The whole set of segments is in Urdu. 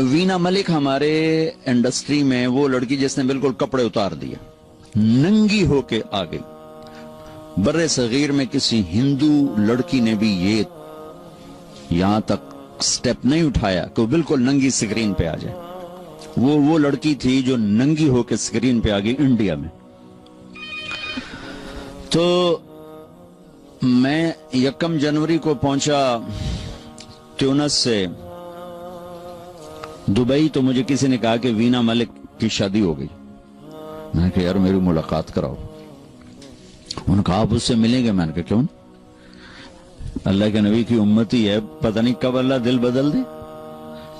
وینا ملک ہمارے انڈسٹری میں وہ لڑکی جس نے بالکل کپڑے اتار دیا، ننگی ہو کے آ گئی۔ برے صغیر میں کسی ہندو لڑکی نے بھی یہ یہاں تک سٹیپ نہیں اٹھایا کہ وہ بالکل ننگی سکرین پہ آ جائے۔ وہ لڑکی تھی جو ننگی ہو کے سکرین پہ آ گئی انڈیا میں۔ تو میں 1 جنوری کو پہنچا تیونس سے دبئی، تو مجھے کسی نے کہا کہ وینا ملک کی شادی ہو گئی۔ میں نے کہا یار میری ملاقات کراؤ۔ انہوں نے کہا آپ اس سے ملیں گے؟ میں نے کہا کیوں؟ اللہ کے نبی کی امتی ہے، پتہ نہیں کب اللہ دل بدل دے۔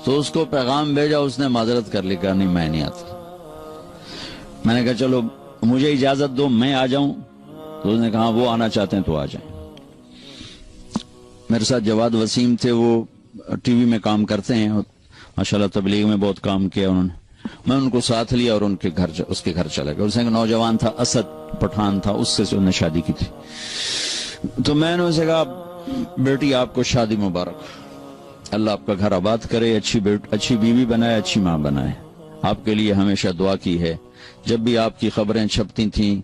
تو اس کو پیغام بھیجا، اس نے معذرت کر لی، کہا نہیں میں نہیں آتا۔ میں نے کہا چلو مجھے اجازت دو میں آ جاؤں، تو اس نے کہا وہ آنا چاہتے ہیں تو آ جائیں۔ میرے ساتھ جواد وسیم تھے، وہ ٹی وی میں کام کرتے ہیں، ماشاءاللہ تبلیغ میں بہت کام کیا انہوں نے۔ میں ان کو ساتھ لیا اور اس کے گھر چلا گیا۔ اس نے ایک نوجوان تھا، اسد پٹھان تھا، اس سے انہوں نے شادی کی تھی۔ تو میں نے اسے کہا بیٹی آپ کو شادی مبارک، اللہ آپ کا گھر آباد کرے، اچھی بیوی بنائے، اچھی ماں بنائے۔ آپ کے لیے ہمیشہ دعا کی ہے، جب بھی آپ کی خبریں چھپتی تھیں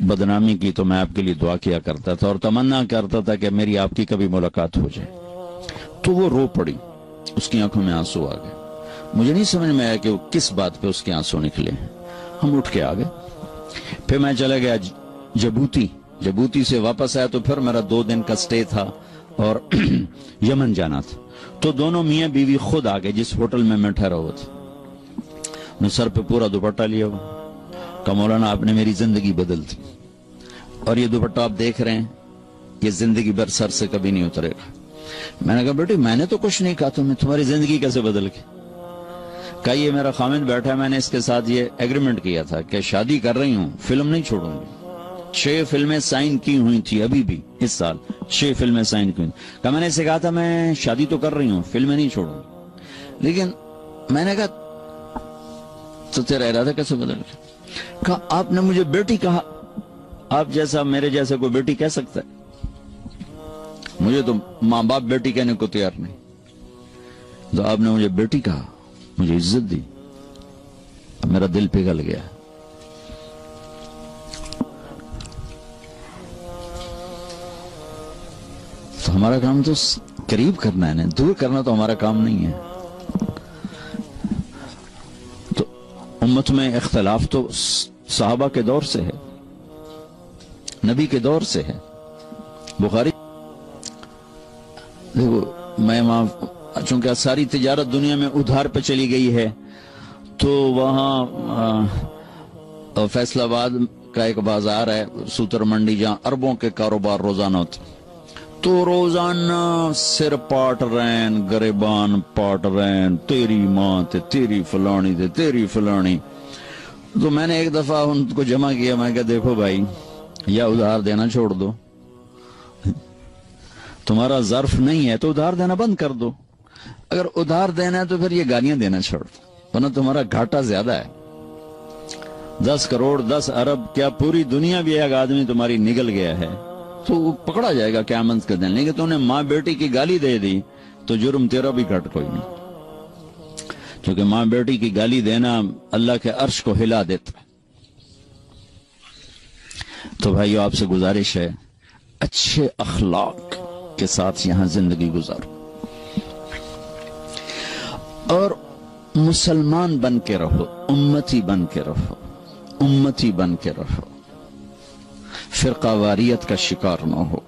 بدنامی کی تو میں آپ کے لیے دعا کیا کرتا تھا اور تمنا کرتا تھا کہ میری آپ کی کبھی ملاقات ہو جائے۔ تو وہ رو پڑی، اس کی آنکھوں میں آنسو آ گئے۔ مجھے نہیں سمجھ میں آیا کہ وہ کس بات پہ اس کے آنسو نکلے۔ ہم اٹھ کے آ گئے، پھر میں چلا گیا جبوتی سے واپس آیا تو پھر میرا 2 دن کا سٹے تھا اور یمن جانا تھا۔ تو دونوں میاں بیوی خود آ گئے جس ہوٹل میں میں ٹھہرا ہوا تھا۔ میں سر پہ پورا دوپٹہ لیا ہوا کہ مولانا آپ نے میری زندگی بدل دی، اور یہ دوپٹہ آپ دیکھ رہے ہیں یہ زندگی بھر سر سے کبھی نہیں اترے گا۔ میں نے کہا بیٹی میں نے تو کچھ نہیں کہا، تمہاری زندگی کیسے بدل گئی؟ کہا یہ میرا خامد بیٹھا ہے، میں نے اس کے ساتھ یہ ایگریمنٹ کیا تھا کہ شادی کر رہی ہوں فلم نہیں چھوڑوں گی۔ 6 فلمیں سائن کی ہوئی تھی ابھی بھی اس سال، 6 فلمیں سائن کی ہوئی۔ کہا میں نے اسے کہا تھا میں شادی تو کر رہی ہوں فلمیں نہیں چھوڑوں گی، لیکن میں نے کہا تو تیرا ارادہ کیسے بدل گیا؟ کہا آپ نے مجھے بیٹی کہا، آپ جیسا میرے جیسا کوئی بیٹی کہہ سکتا ہے؟ مجھے تو ماں باپ بیٹی کہنے کو تیار نہیں، تو آپ نے مجھے بیٹی کہا، مجھے عزت دی، اب میرا دل پگھل گیا۔ تو ہمارا کام تو قریب کرنا ہے نا، دور کرنا تو ہمارا کام نہیں ہے۔ تو امت میں اختلاف تو صحابہ کے دور سے ہے، نبی کے دور سے ہے۔ بخاری دیکھو میں وہاں چونکہ ساری تجارت دنیا میں ادھار پہ چلی گئی ہے، تو وہاں فیصل آباد کا ایک بازار ہے سوتر منڈی، جہاں اربوں کے کاروبار روزانہ ہوتے، تو روزانہ سر پاٹ رین گریبان پاٹ رین، تیری ماں تے تیری فلانی تے تیری فلانی۔ تو میں نے ایک دفعہ ان کو جمع کیا، میں کہا دیکھو بھائی یا ادھار دینا چھوڑ دو، تمہارا ظرف نہیں ہے تو ادھار دینا بند کر دو، اگر ادھار دینا ہے تو پھر یہ گالیاں دینا چھوڑ دو، ورنہ تمہارا گھاٹا زیادہ ہے۔ 10 کروڑ 10 ارب کیا پوری دنیا بھی ایک آدمی تمہاری نگل گیا ہے تو وہ پکڑا جائے گا قیامت کے دن، لیکن تم نے ماں بیٹی کی گالی دے دی تو جرم تیرا بھی گھٹ کوئی نہیں، کیونکہ ماں بیٹی کی گالی دینا اللہ کے عرش کو ہلا دیتا۔ تو بھائیو آپ سے گزارش ہے اچھے اخلاق کے ساتھ یہاں زندگی گزارو اور مسلمان بن کے رہو، امتی بن کے رہو، امتی بن کے رہو، فرقہ واریت کا شکار نہ ہو،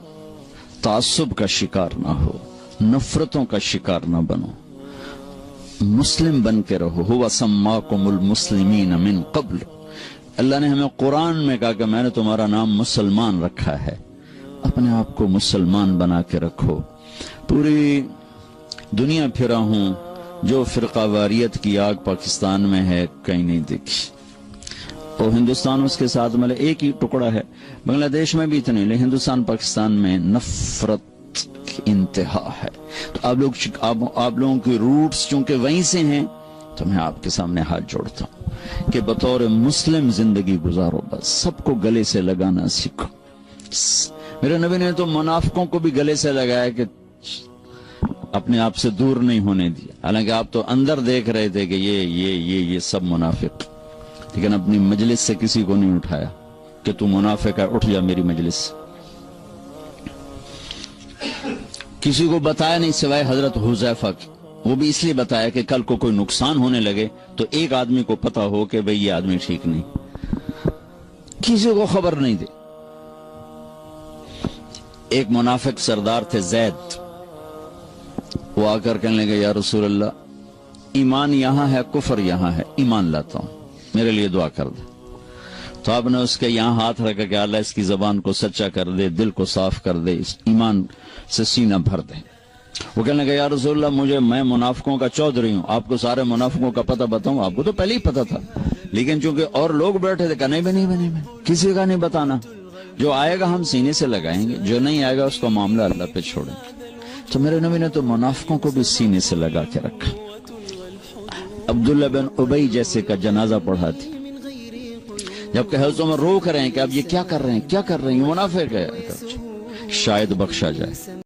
تعصب کا شکار نہ ہو، نفرتوں کا شکار نہ بنو، مسلم بن کے رہو۔ ہوا سماکم المسلمین من قبل، اللہ نے ہمیں قرآن میں کہا کہ میں نے تمہارا نام مسلمان رکھا ہے، اپنے آپ کو مسلمان بنا کے رکھو۔ پوری دنیا پھرا ہوں، جو فرقہ واریت کی آگ پاکستان میں ہے کہیں نہیں دیکھی، اور ہندوستان اس کے ساتھ مطلب ایک ہی ٹکڑا ہے، بنگلہ دیش میں بھی اتنے، لیکن ہندوستان پاکستان میں نفرت کی انتہا ہے۔ تو آپ لوگوں کی روٹس چونکہ وہیں سے ہیں، تو میں آپ کے سامنے ہاتھ جوڑتا ہوں کہ بطور مسلم زندگی گزارو، بس سب کو گلے سے لگانا سیکھو۔ میرے نبی نے تو منافقوں کو بھی گلے سے لگایا کہ اپنے آپ سے دور نہیں ہونے دیا، حالانکہ آپ تو اندر دیکھ رہے تھے کہ یہ سب منافق، لیکن اپنی مجلس سے کسی کو نہیں اٹھایا کہ تو منافق ہے، اٹھ جا میری مجلس سے۔ کسی کو بتایا نہیں سوائے حضرت حذیفہ کی، وہ بھی اس لیے بتایا کہ کل کو کوئی نقصان ہونے لگے تو ایک آدمی کو پتا ہو کہ بھئی یہ آدمی ٹھیک نہیں، کسی کو خبر نہیں دے۔ ایک منافق سردار تھے زید، وہ آ کر کہنے لگے یا رسول اللہ ایمان یہاں ہے کفر یہاں ہے، ایمان لاتا ہوں، میرے لیے دعا کر دے۔ تو آپ نے اس کے یہاں ہاتھ رکھا کہ اللہ اس کی زبان کو سچا کر دے، دل کو صاف کر دے، اس ایمان سے سینہ بھر دے۔ وہ کہنے لگے یا رسول اللہ میں منافقوں کا چودھری ہوں، آپ کو سارے منافقوں کا پتہ بتاؤں؟ آپ کو تو پہلے ہی پتہ تھا، لیکن چونکہ اور لوگ بیٹھے تھے کہ نہیں کسی کا نہیں بتانا، جو آئے گا ہم سینے سے لگائیں گے، جو نہیں آئے گا اس کا معاملہ اللہ پہ چھوڑیں گے۔ تو میرے نبی نے تو منافقوں کو بھی سینے سے لگا کے رکھا۔ عبداللہ بن ابی جیسے کا جنازہ پڑھا تھی، جبکہ حضرت عمر روک رہے ہیں کہ اب یہ کیا کر رہے ہیں یہ منافق ہے، شاید بخشا جائے۔